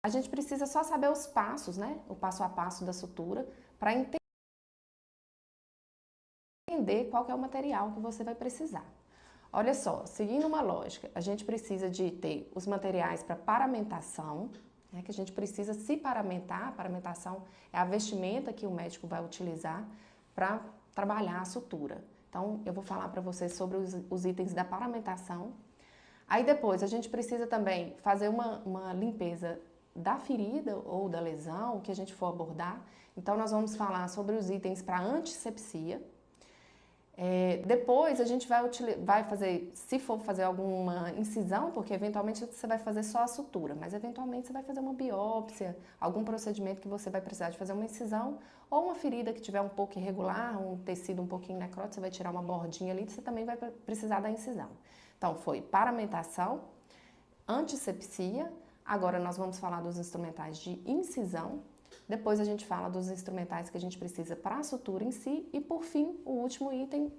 A gente precisa só saber os passos, né? O passo a passo da sutura, para entender qual que é o material que você vai precisar. Olha só, seguindo uma lógica, a gente precisa de ter os materiais para paramentação, né, que a gente precisa se paramentar. A paramentação é a vestimenta que o médico vai utilizar para trabalhar a sutura. Então, eu vou falar para vocês sobre os itens da paramentação. Aí depois, a gente precisa também fazer uma limpeza da ferida ou da lesão que a gente for abordar. Então, nós vamos falar sobre os itens para antisepsia. Depois a gente vai fazer, se for fazer alguma incisão, porque eventualmente você vai fazer só a sutura, mas eventualmente você vai fazer uma biópsia, algum procedimento que você vai precisar de fazer uma incisão, ou uma ferida que tiver um pouco irregular, um tecido um pouquinho necrótico, você vai tirar uma bordinha ali, você também vai precisar da incisão. Então foi paramentação, antisepsia, agora nós vamos falar dos instrumentais de incisão. Depois a gente fala dos instrumentais que a gente precisa para a sutura em si e, por fim, o último item,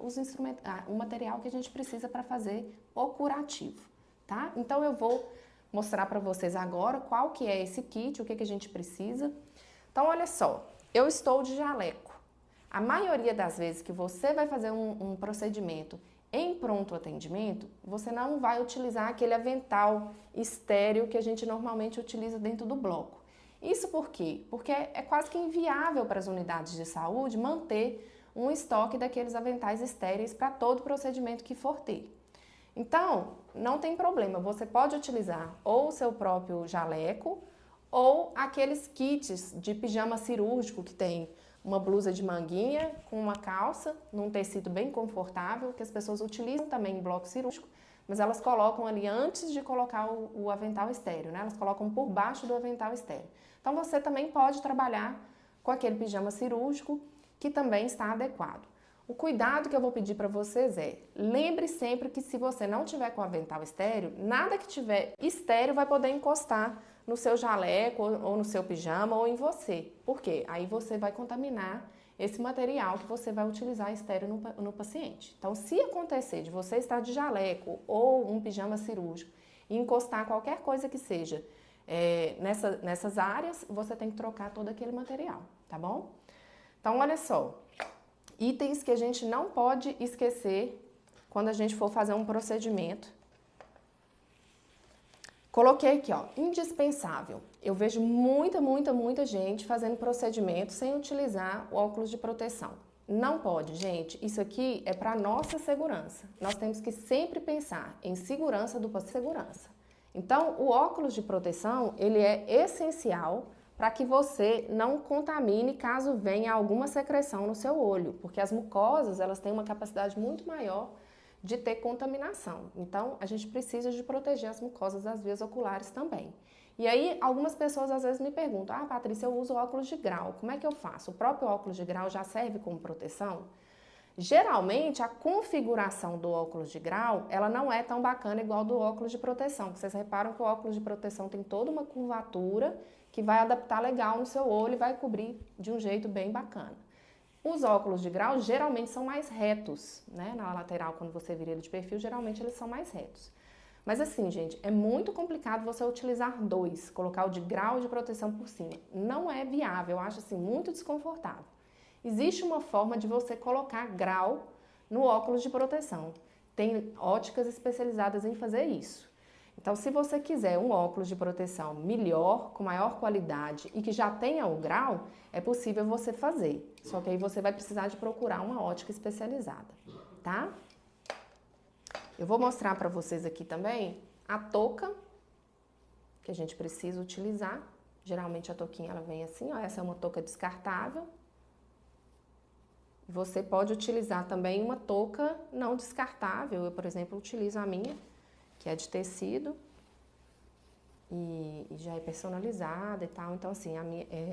o material que a gente precisa para fazer o curativo, tá? Então eu vou mostrar para vocês agora qual que é esse kit, o que que a gente precisa. Então olha só, eu estou de jaleco. A maioria das vezes que você vai fazer um procedimento em pronto atendimento, você não vai utilizar aquele avental estéreo que a gente normalmente utiliza dentro do bloco. Isso por quê? Porque é quase que inviável para as unidades de saúde manter um estoque daqueles aventais estéreis para todo procedimento que for ter. Então, não tem problema, você pode utilizar ou o seu próprio jaleco ou aqueles kits de pijama cirúrgico que tem uma blusa de manguinha com uma calça, num tecido bem confortável, que as pessoas utilizam também em bloco cirúrgico, mas elas colocam ali antes de colocar o avental estéreo, né? Elas colocam por baixo do avental estéreo. Então você também pode trabalhar com aquele pijama cirúrgico que também está adequado. O cuidado que eu vou pedir para vocês é, lembre sempre que se você não tiver com avental estéreo, nada que tiver estéreo vai poder encostar no seu jaleco ou no seu pijama ou em você. Por quê? Aí você vai contaminar esse material que você vai utilizar estéreo no paciente. Então, se acontecer de você estar de jaleco ou um pijama cirúrgico e encostar qualquer coisa que seja nessas áreas, você tem que trocar todo aquele material, tá bom? Então, olha só, itens que a gente não pode esquecer quando a gente for fazer um procedimento. Coloquei aqui, ó, indispensável. Eu vejo muita gente fazendo procedimento sem utilizar o óculos de proteção. Não pode, gente. Isso aqui é para nossa segurança. Nós temos que sempre pensar em segurança do paciente. Então, o óculos de proteção, ele é essencial para que você não contamine caso venha alguma secreção no seu olho, porque as mucosas, elas têm uma capacidade muito maior de ter contaminação. Então, a gente precisa de proteger as mucosas das vias oculares também. E aí, algumas pessoas às vezes me perguntam, Patrícia, eu uso óculos de grau, como é que eu faço? O próprio óculos de grau já serve como proteção? Geralmente, a configuração do óculos de grau, ela não é tão bacana igual do óculos de proteção. Vocês reparam que o óculos de proteção tem toda uma curvatura que vai adaptar legal no seu olho e vai cobrir de um jeito bem bacana. Os óculos de grau geralmente são mais retos, né? Na lateral, quando você vira ele de perfil, geralmente eles são mais retos. Mas assim, gente, é muito complicado você utilizar dois, colocar o de grau de proteção por cima. Não é viável, eu acho assim muito desconfortável. Existe uma forma de você colocar grau no óculos de proteção. Tem óticas especializadas em fazer isso. Então, se você quiser um óculos de proteção melhor, com maior qualidade e que já tenha o grau, é possível você fazer. Só que aí você vai precisar de procurar uma ótica especializada, tá? Eu vou mostrar para vocês aqui também a touca que a gente precisa utilizar. Geralmente a touquinha ela vem assim, ó, essa é uma touca descartável. Você pode utilizar também uma touca não descartável. Eu, por exemplo, utilizo a minha, que é de tecido e já é personalizada e tal. Então, assim,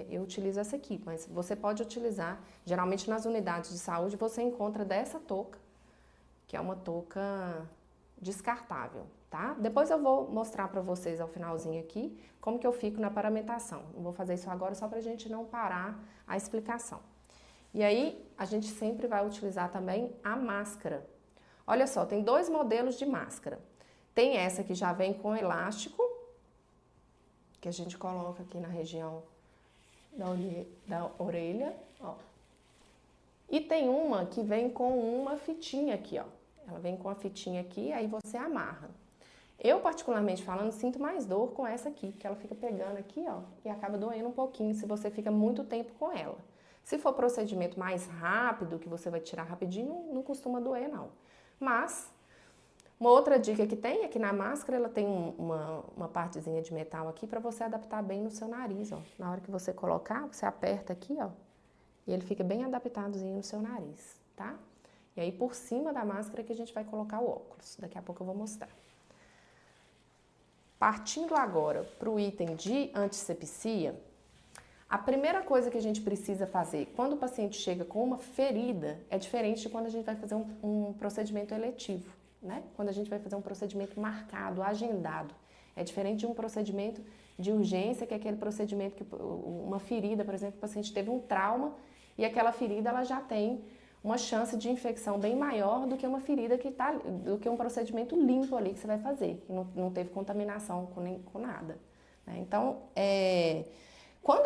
eu utilizo essa aqui, mas você pode utilizar, geralmente nas unidades de saúde você encontra dessa touca, que é uma touca descartável, tá? Depois eu vou mostrar pra vocês ao finalzinho aqui como que eu fico na paramentação. Não vou fazer isso agora só pra gente não parar a explicação. E aí, a gente sempre vai utilizar também a máscara. Olha só, tem dois modelos de máscara. Tem essa que já vem com elástico que a gente coloca aqui na região da orelha, ó. E tem uma que vem com uma fitinha aqui, ó. Ela vem com a fitinha aqui, aí você amarra. Eu, particularmente falando, sinto mais dor com essa aqui, porque ela fica pegando aqui, ó, e acaba doendo um pouquinho se você fica muito tempo com ela. Se for procedimento mais rápido, que você vai tirar rapidinho, não costuma doer, não. Mas, uma outra dica que tem é que na máscara ela tem uma partezinha de metal aqui para você adaptar bem no seu nariz, ó. Na hora que você colocar, você aperta aqui, ó, e ele fica bem adaptadozinho no seu nariz, tá? E aí, por cima da máscara que a gente vai colocar o óculos. Daqui a pouco eu vou mostrar. Partindo agora para o item de antisepsia, a primeira coisa que a gente precisa fazer quando o paciente chega com uma ferida é diferente de quando a gente vai fazer um procedimento eletivo, né? Quando a gente vai fazer um procedimento marcado, agendado. É diferente de um procedimento de urgência, que é aquele procedimento que uma ferida, por exemplo, o paciente teve um trauma e aquela ferida ela já tem uma chance de infecção bem maior do que uma ferida do que um procedimento limpo ali que você vai fazer, que não teve contaminação com nada, né? Então, quando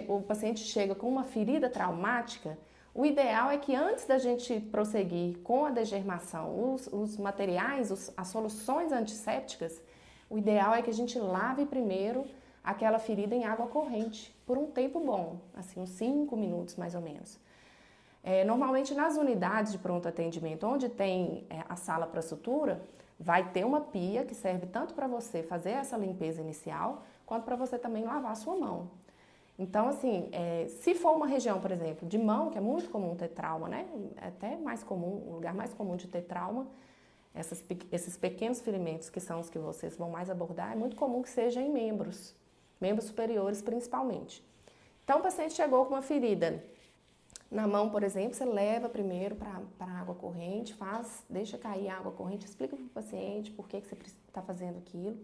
o paciente chega com uma ferida traumática, o ideal é que antes da gente prosseguir com a degermação, os materiais, as soluções antissépticas, o ideal é que a gente lave primeiro aquela ferida em água corrente, por um tempo bom, assim, uns 5 minutos mais ou menos. Normalmente nas unidades de pronto atendimento, onde tem a sala para sutura, vai ter uma pia que serve tanto para você fazer essa limpeza inicial, quanto para você também lavar a sua mão. Então, assim, se for uma região, por exemplo, de mão, que é muito comum ter trauma, né? É até mais comum, o lugar mais comum de ter trauma, esses pequenos ferimentos, que são os que vocês vão mais abordar, é muito comum que seja em membros superiores principalmente. Então, o paciente chegou com uma ferida na mão, por exemplo, você leva primeiro para a água corrente, deixa cair a água corrente, explica para o paciente por que você está fazendo aquilo.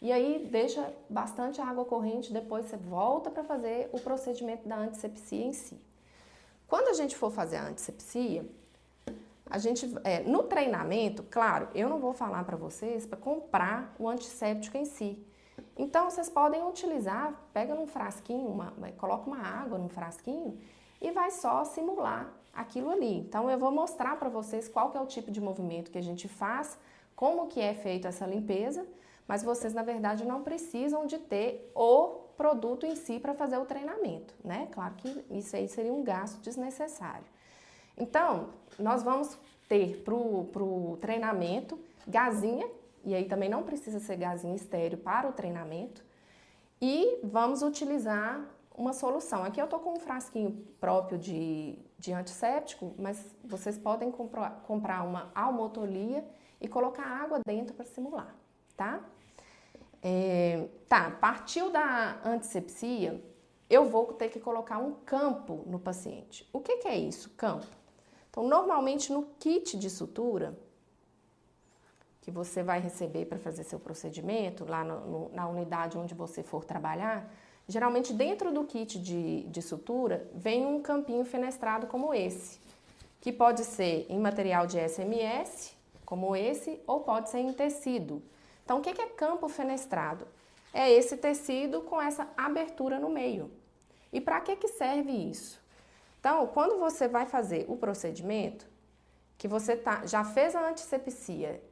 E aí deixa bastante água corrente, depois você volta para fazer o procedimento da antisepsia em si. Quando a gente for fazer a antisepsia, no treinamento, claro, eu não vou falar para vocês para comprar o antisséptico em si. Então, vocês podem utilizar, pega num frasquinho, coloca uma água num frasquinho e vai só simular aquilo ali. Então, eu vou mostrar para vocês qual que é o tipo de movimento que a gente faz, como que é feita essa limpeza, mas vocês, na verdade, não precisam de ter o produto em si para fazer o treinamento, né? Claro que isso aí seria um gasto desnecessário. Então, nós vamos ter pro treinamento gazinha, e aí também não precisa ser gazinha estéreo para o treinamento, e vamos utilizar uma solução. Aqui eu tô com um frasquinho próprio de antisséptico, mas vocês podem comprar uma almotolia e colocar água dentro para simular, tá? Partiu da antisepsia, eu vou ter que colocar um campo no paciente. O que é isso, campo? Então, normalmente no kit de sutura, que você vai receber para fazer seu procedimento, lá na unidade onde você for trabalhar, geralmente dentro do kit de sutura vem um campinho fenestrado como esse, que pode ser em material de SMS, como esse, ou pode ser em tecido. Então, o que é campo fenestrado? É esse tecido com essa abertura no meio. E para que serve isso? Então, quando você vai fazer o procedimento, que você já fez a antisepsia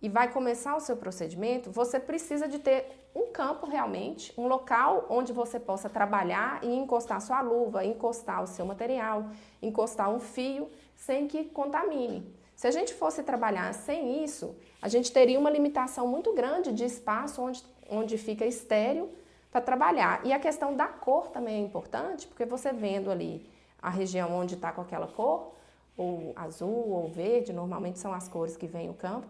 e vai começar o seu procedimento, você precisa de ter um campo realmente, um local onde você possa trabalhar e encostar sua luva, encostar o seu material, encostar um fio, sem que contamine. Se a gente fosse trabalhar sem isso, a gente teria uma limitação muito grande de espaço onde fica estéril para trabalhar. E a questão da cor também é importante, porque você vendo ali a região onde está com aquela cor, ou azul ou verde, normalmente são as cores que vem o campo,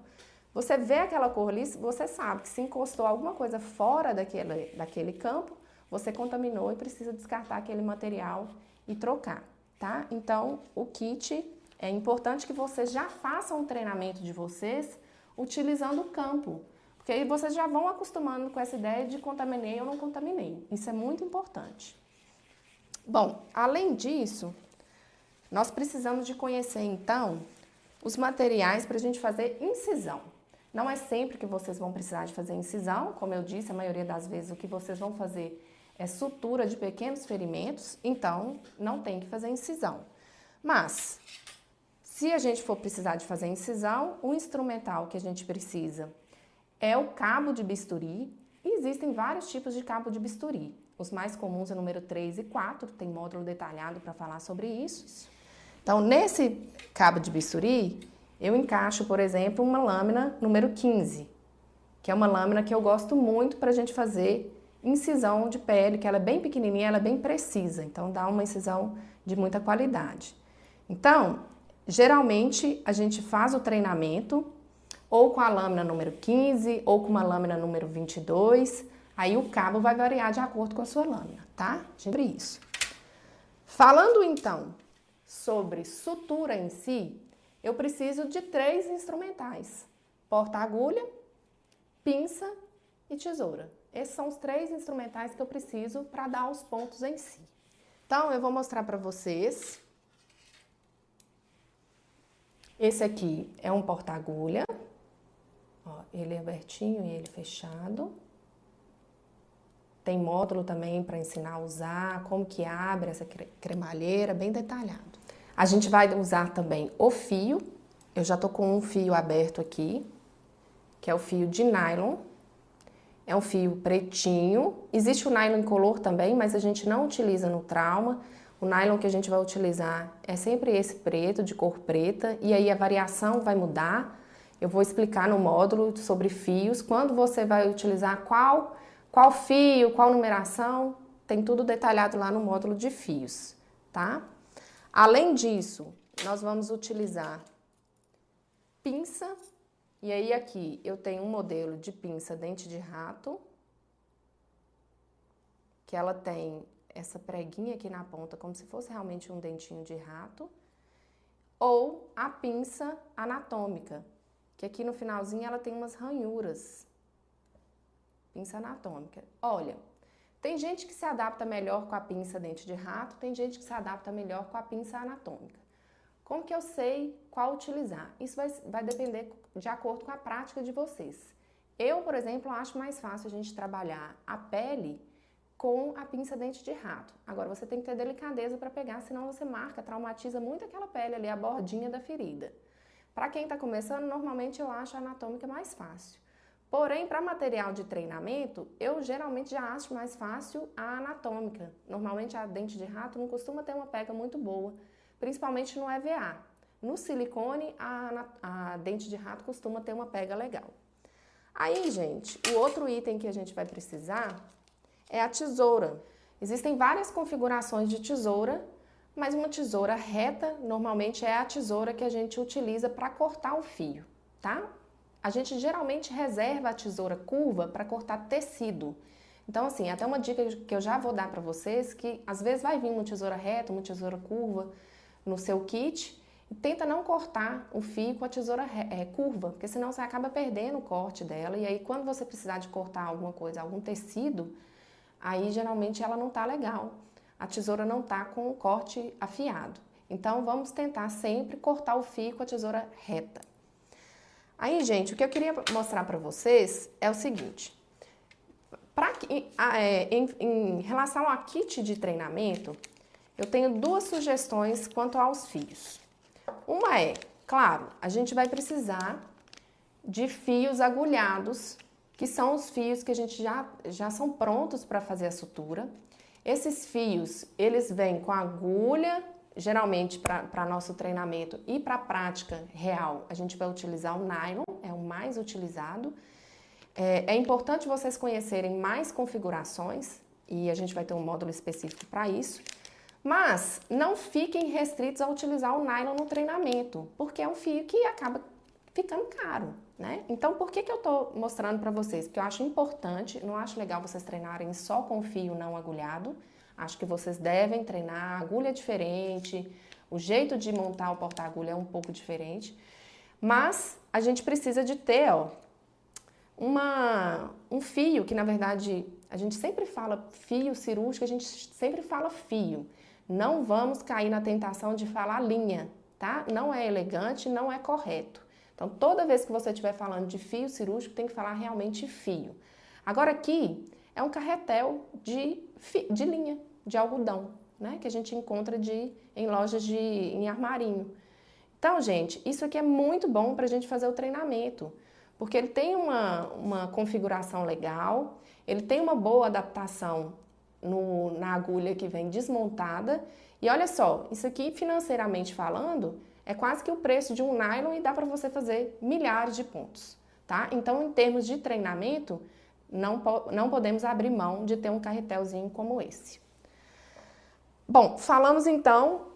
você vê aquela cor ali, você sabe que se encostou alguma coisa fora daquele campo, você contaminou e precisa descartar aquele material e trocar, tá? Então, o kit, é importante que vocês já façam um treinamento de vocês utilizando o campo, porque aí vocês já vão acostumando com essa ideia de contaminei ou não contaminei. Isso é muito importante. Bom, além disso, nós precisamos de conhecer, então, os materiais para a gente fazer incisão. Não é sempre que vocês vão precisar de fazer incisão, como eu disse, a maioria das vezes o que vocês vão fazer é sutura de pequenos ferimentos, então não tem que fazer incisão. Mas, se a gente for precisar de fazer incisão, o instrumental que a gente precisa é o cabo de bisturi. E existem vários tipos de cabo de bisturi. Os mais comuns é o número 3 e 4, tem módulo detalhado para falar sobre isso. Então, nesse cabo de bisturi, eu encaixo, por exemplo, uma lâmina número 15, que é uma lâmina que eu gosto muito para a gente fazer incisão de pele, que ela é bem pequenininha, ela é bem precisa, então dá uma incisão de muita qualidade. Então, geralmente a gente faz o treinamento ou com a lâmina número 15 ou com uma lâmina número 22, aí o cabo vai variar de acordo com a sua lâmina, tá? Sobre isso. Falando então sobre sutura em si, eu preciso de 3 instrumentais: porta-agulha, pinça e tesoura. Esses são os 3 instrumentais que eu preciso para dar os pontos em si. Então, eu vou mostrar para vocês. Esse aqui é um porta-agulha. Ele é abertinho e ele fechado. Tem módulo também para ensinar a usar, como que abre essa cremalheira, bem detalhado. A gente vai usar também o fio. Eu já tô com um fio aberto aqui, que é o fio de nylon. É um fio pretinho. Existe o nylon incolor também, mas a gente não utiliza no trauma. O nylon que a gente vai utilizar é sempre esse preto, de cor preta, e aí a variação vai mudar. Eu vou explicar no módulo sobre fios, quando você vai utilizar qual fio, qual numeração, tem tudo detalhado lá no módulo de fios, tá? Além disso, nós vamos utilizar pinça, e aí aqui eu tenho um modelo de pinça dente de rato, que ela tem essa preguinha aqui na ponta, como se fosse realmente um dentinho de rato, ou a pinça anatômica, que aqui no finalzinho ela tem umas ranhuras. Pinça anatômica. Olha, tem gente que se adapta melhor com a pinça dente de rato, tem gente que se adapta melhor com a pinça anatômica. Como que eu sei qual utilizar? Isso vai depender de acordo com a prática de vocês. Eu, por exemplo, acho mais fácil a gente trabalhar a pele com a pinça dente de rato. Agora, você tem que ter delicadeza para pegar, senão você marca, traumatiza muito aquela pele ali, a bordinha da ferida. Para quem está começando, normalmente eu acho a anatômica mais fácil. Porém, para material de treinamento, eu geralmente já acho mais fácil a anatômica. Normalmente a dente de rato não costuma ter uma pega muito boa, principalmente no EVA. No silicone, a dente de rato costuma ter uma pega legal. Aí, gente, o outro item que a gente vai precisar é a tesoura. Existem várias configurações de tesoura, mas uma tesoura reta normalmente é a tesoura que a gente utiliza para cortar o fio, tá? A gente geralmente reserva a tesoura curva para cortar tecido. Então, assim, até uma dica que eu já vou dar para vocês, que às vezes vai vir uma tesoura reta, uma tesoura curva no seu kit, e tenta não cortar o fio com a tesoura curva, porque senão você acaba perdendo o corte dela, e aí quando você precisar de cortar alguma coisa, algum tecido, aí geralmente ela não tá legal. A tesoura não tá com o corte afiado. Então, vamos tentar sempre cortar o fio com a tesoura reta. Aí, gente, o que eu queria mostrar para vocês é o seguinte. Em relação a kit de treinamento, eu tenho 2 sugestões quanto aos fios. Uma é, claro, a gente vai precisar de fios agulhados, que são os fios que a gente já são prontos para fazer a sutura. Esses fios, eles vêm com agulha, geralmente para nosso treinamento e para a prática real, a gente vai utilizar o nylon, é o mais utilizado. É importante vocês conhecerem mais configurações e a gente vai ter um módulo específico para isso. Mas não fiquem restritos a utilizar o nylon no treinamento, porque é um fio que acaba ficando caro, né? Então, por que eu tô mostrando para vocês? Porque eu acho importante, não acho legal vocês treinarem só com fio não agulhado. Acho que vocês devem treinar, a agulha é diferente, o jeito de montar o porta-agulha é um pouco diferente. Mas a gente precisa de ter, ó, um fio, que na verdade a gente sempre fala fio cirúrgico, a gente sempre fala fio. Não vamos cair na tentação de falar linha, tá? Não é elegante, não é correto. Então, toda vez que você estiver falando de fio cirúrgico, tem que falar realmente fio. Agora aqui é um carretel de linha, de algodão, né? Que a gente encontra em lojas em armarinho. Então, gente, isso aqui é muito bom para a gente fazer o treinamento, porque ele tem uma configuração legal, ele tem uma boa adaptação na agulha que vem desmontada. E olha só, isso aqui financeiramente falando, é quase que o preço de um nylon e dá para você fazer milhares de pontos, tá? Então, em termos de treinamento, não podemos abrir mão de ter um carretelzinho como esse. Bom, falamos então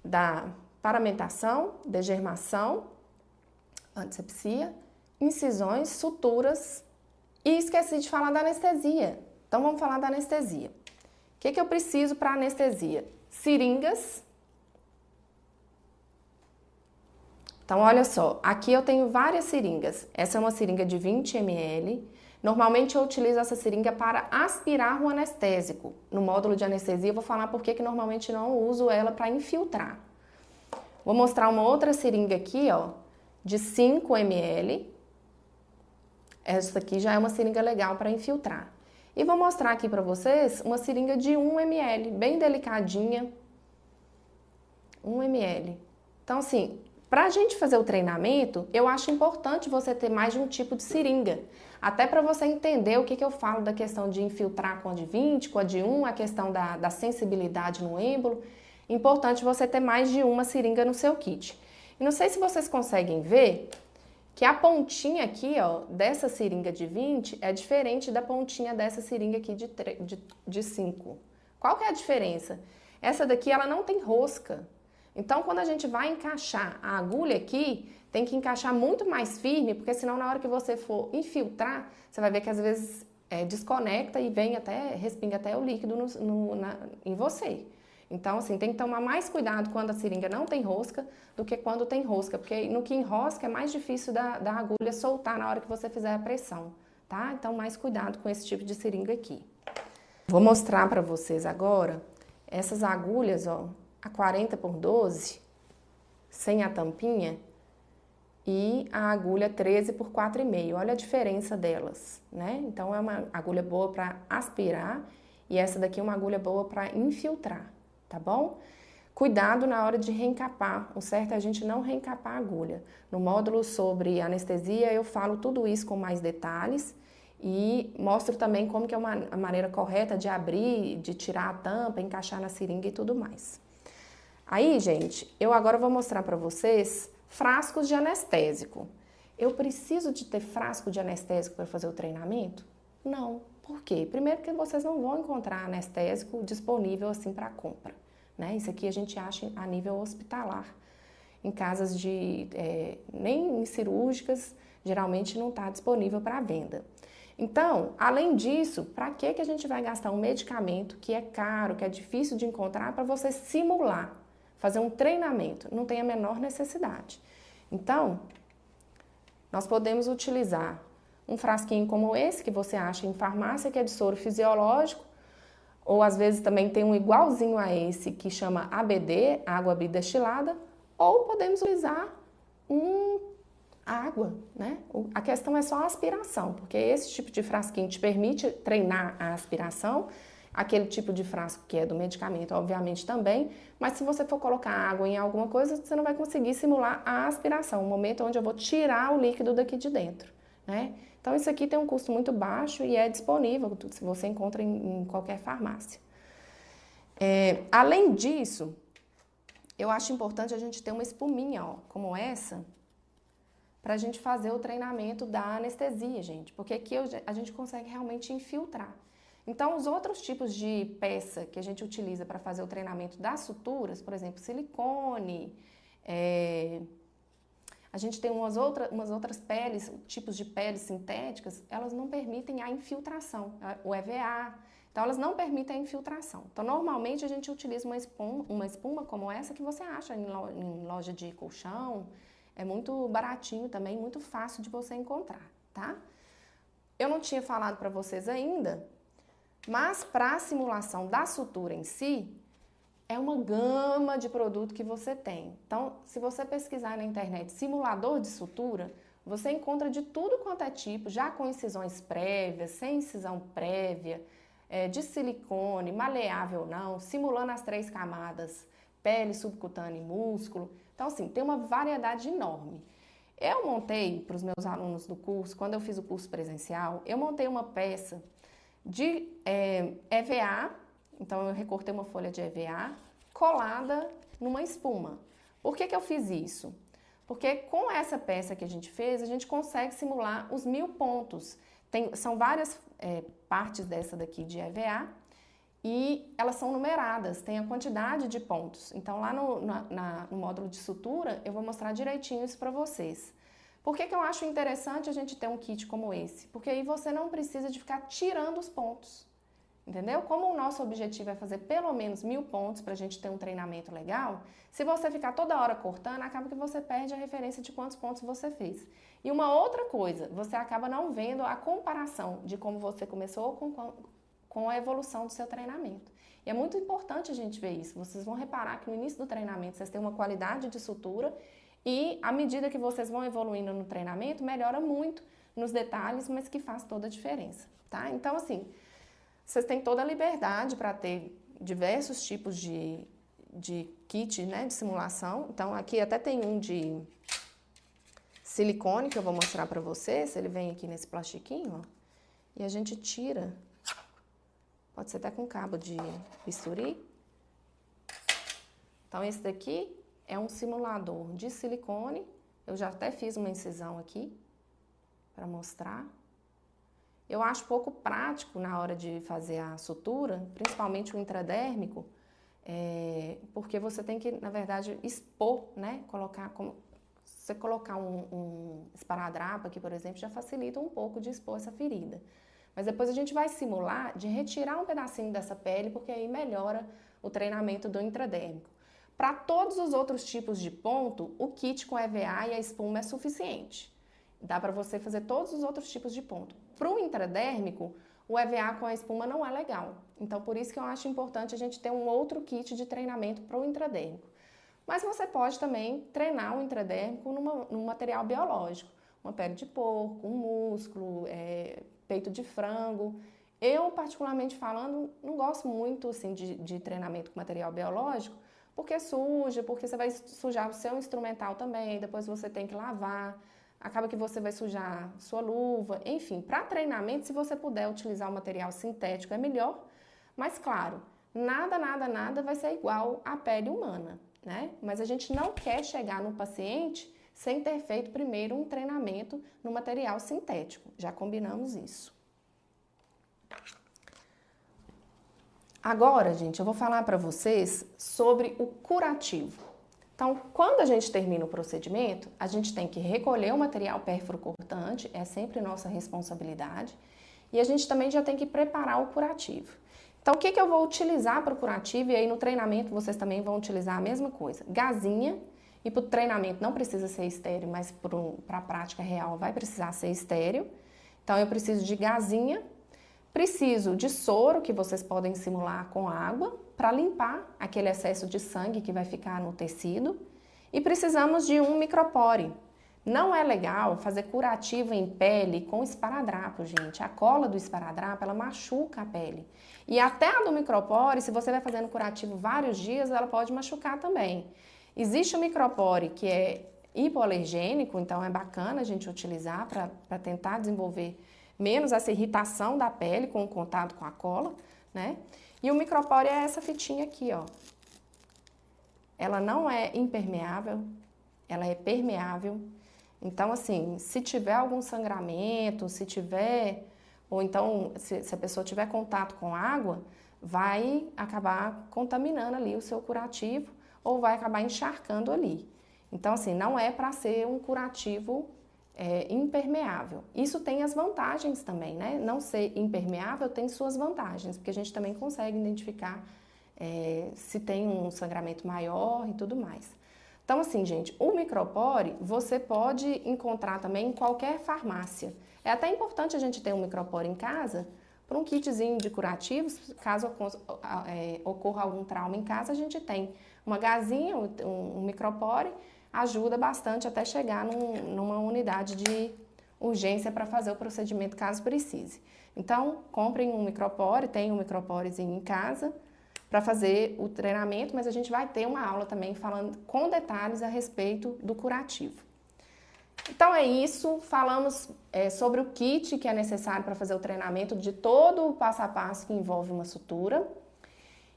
da paramentação, degermação, antisepsia, incisões, suturas e esqueci de falar da anestesia. Então vamos falar da anestesia. O que eu preciso para anestesia? Seringas. Então olha só, aqui eu tenho várias seringas. Essa é uma seringa de 20 ml. Normalmente eu utilizo essa seringa para aspirar o anestésico. No módulo de anestesia eu vou falar por que normalmente não uso ela para infiltrar. Vou mostrar uma outra seringa aqui, ó, de 5 ml. Essa aqui já é uma seringa legal para infiltrar. E vou mostrar aqui para vocês uma seringa de 1 ml, bem delicadinha. 1 ml. Então, assim, para a gente fazer o treinamento, eu acho importante você ter mais de um tipo de seringa. Até para você entender o que eu falo da questão de infiltrar com a de 20, com a de 1, a questão da sensibilidade no êmbolo. Importante você ter mais de uma seringa no seu kit. E não sei se vocês conseguem ver que a pontinha aqui, ó, dessa seringa de 20 é diferente da pontinha dessa seringa aqui de 5. Qual que é a diferença? Essa daqui, ela não tem rosca. Então, quando a gente vai encaixar a agulha aqui, tem que encaixar muito mais firme, porque senão na hora que você for infiltrar, você vai ver que às vezes desconecta e respinga até o líquido em você. Então, assim, tem que tomar mais cuidado quando a seringa não tem rosca do que quando tem rosca, porque no que enrosca é mais difícil da agulha soltar na hora que você fizer a pressão, tá? Então, mais cuidado com esse tipo de seringa aqui. Vou mostrar para vocês agora essas agulhas, ó, a 40 por 12, sem a tampinha, e a agulha 13 por 4,5. Olha a diferença delas, né? Então, é uma agulha boa para aspirar e essa daqui é uma agulha boa para infiltrar. Tá bom? Cuidado na hora de reencapar. O certo é a gente não reencapar a agulha. No módulo sobre anestesia eu falo tudo isso com mais detalhes e mostro também como que é a maneira correta de abrir, de tirar a tampa, encaixar na seringa e tudo mais. Aí, gente, eu agora vou mostrar para vocês frascos de anestésico. Eu preciso de ter frasco de anestésico para fazer o treinamento? Não. Por quê? Primeiro que vocês não vão encontrar anestésico disponível assim para compra, né? Isso aqui a gente acha a nível hospitalar. Em casas nem cirúrgicas, geralmente não está disponível para venda. Então, além disso, para que a gente vai gastar um medicamento que é caro, que é difícil de encontrar, para você simular, fazer um treinamento? Não tem a menor necessidade. Então, nós podemos utilizar um frasquinho como esse, que você acha em farmácia, que é de soro fisiológico, ou às vezes também tem um igualzinho a esse, que chama ABD, água bidestilada, ou podemos utilizar água, né? A questão é só a aspiração, porque esse tipo de frasquinho te permite treinar a aspiração, aquele tipo de frasco que é do medicamento, obviamente também, mas se você for colocar água em alguma coisa, você não vai conseguir simular a aspiração, o momento onde eu vou tirar o líquido daqui de dentro, né? Então, isso aqui tem um custo muito baixo e é disponível, se você encontra em qualquer farmácia. Além disso, eu acho importante a gente ter uma espuminha, ó, como essa, para a gente fazer o treinamento da anestesia, gente, porque aqui a gente consegue realmente infiltrar. Então, os outros tipos de peça que a gente utiliza para fazer o treinamento das suturas, por exemplo, silicone, a gente tem umas outras peles, tipos de peles sintéticas, elas não permitem a infiltração, o EVA. Então, elas não permitem a infiltração. Então, normalmente a gente utiliza uma espuma como essa que você acha em loja de colchão. É muito baratinho também, muito fácil de você encontrar, tá? Eu não tinha falado para vocês ainda, mas para a simulação da sutura em si, É uma gama de produto que você tem. Então, se você pesquisar na internet simulador de sutura, você encontra de tudo quanto é tipo, já com incisões prévias, sem incisão prévia, de silicone, maleável ou não, simulando as 3 camadas, pele, subcutânea e músculo. Então, assim, tem uma variedade enorme. Eu montei para os meus alunos do curso, quando eu fiz o curso presencial, eu montei uma peça de EVA, então eu recortei uma folha de EVA colada numa espuma. Por que eu fiz isso? Porque com essa peça que a gente fez, a gente consegue simular os 1000 pontos. São várias partes dessa daqui de EVA e elas são numeradas, tem a quantidade de pontos. Então lá no módulo de sutura eu vou mostrar direitinho isso para vocês. Por que eu acho interessante a gente ter um kit como esse? Porque aí você não precisa de ficar tirando os pontos, entendeu? Como o nosso objetivo é fazer pelo menos 1000 pontos para a gente ter um treinamento legal, se você ficar toda hora cortando, acaba que você perde a referência de quantos pontos você fez. E uma outra coisa, você acaba não vendo a comparação de como você começou com a evolução do seu treinamento. E é muito importante a gente ver isso. Vocês vão reparar que no início do treinamento vocês têm uma qualidade de sutura e à medida que vocês vão evoluindo no treinamento, melhora muito nos detalhes, mas que faz toda a diferença, tá? Então, assim, vocês têm toda a liberdade para ter diversos tipos de kit, né, de simulação. Então, aqui até tem um de silicone que eu vou mostrar para vocês. Ele vem aqui nesse plastiquinho, ó, e a gente tira. Pode ser até com cabo de bisturi. Então, esse daqui é um simulador de silicone. Eu já até fiz uma incisão aqui para mostrar. Eu acho pouco prático na hora de fazer a sutura, principalmente o intradérmico, porque você tem que, na verdade, expor, né? Você colocar um esparadrapo aqui, por exemplo, já facilita um pouco de expor essa ferida. Mas depois a gente vai simular de retirar um pedacinho dessa pele, porque aí melhora o treinamento do intradérmico. Para todos os outros tipos de ponto, o kit com EVA e a espuma é suficiente. Dá para você fazer todos os outros tipos de ponto. Para o intradérmico, o EVA com a espuma não é legal. Então, por isso que eu acho importante a gente ter um outro kit de treinamento para o intradérmico. Mas você pode também treinar o intradérmico num material biológico. Uma pele de porco, um músculo, peito de frango. Eu, particularmente falando, não gosto muito assim, de treinamento com material biológico, porque suja, porque você vai sujar o seu instrumental também, depois você tem que lavar. Acaba que você vai sujar sua luva, enfim, para treinamento, se você puder utilizar o material sintético é melhor, mas claro, nada vai ser igual à pele humana, né? Mas a gente não quer chegar no paciente sem ter feito primeiro um treinamento no material sintético, já combinamos isso. Agora, gente, eu vou falar para vocês sobre o curativo. Então, quando a gente termina o procedimento, a gente tem que recolher o material pérfuro-cortante, é sempre nossa responsabilidade, e a gente também já tem que preparar o curativo. Então, o que eu vou utilizar para o curativo? E aí no treinamento vocês também vão utilizar a mesma coisa. Gazinha, e para o treinamento não precisa ser estéreo, mas para a prática real vai precisar ser estéreo. Então, eu preciso de gazinha. Preciso de soro, que vocês podem simular com água, para limpar aquele excesso de sangue que vai ficar no tecido. E precisamos de um micropore. Não é legal fazer curativo em pele com esparadrapo, gente. A cola do esparadrapo, ela machuca a pele. E até a do micropore, se você vai fazendo curativo vários dias, ela pode machucar também. Existe o micropore que é hipoalergênico, então é bacana a gente utilizar para tentar desenvolver menos essa irritação da pele com o contato com a cola, né? E o micropore é essa fitinha aqui, ó. Ela não é impermeável, ela é permeável. Então, assim, se tiver algum sangramento, ou então, se a pessoa tiver contato com água, vai acabar contaminando ali o seu curativo ou vai acabar encharcando ali. Então, assim, não é para ser um curativo impermeável. Isso tem as vantagens também, né? Não ser impermeável tem suas vantagens, porque a gente também consegue identificar se tem um sangramento maior e tudo mais. Então, assim, gente, o micropore você pode encontrar também em qualquer farmácia. É até importante a gente ter um micropore em casa, Para um kitzinho de curativos, caso ocorra algum trauma em casa, a gente tem uma gazinha, um micropore, ajuda bastante até chegar numa unidade de urgência para fazer o procedimento caso precise. Então, comprem um micropore, tem um microporezinho em casa para fazer o treinamento, mas a gente vai ter uma aula também falando com detalhes a respeito do curativo. Então é isso, falamos sobre o kit que é necessário para fazer o treinamento de todo o passo a passo que envolve uma sutura.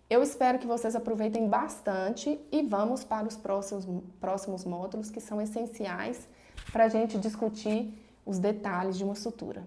Eu espero que vocês aproveitem bastante e vamos para os próximos módulos que são essenciais para a gente discutir os detalhes de uma sutura.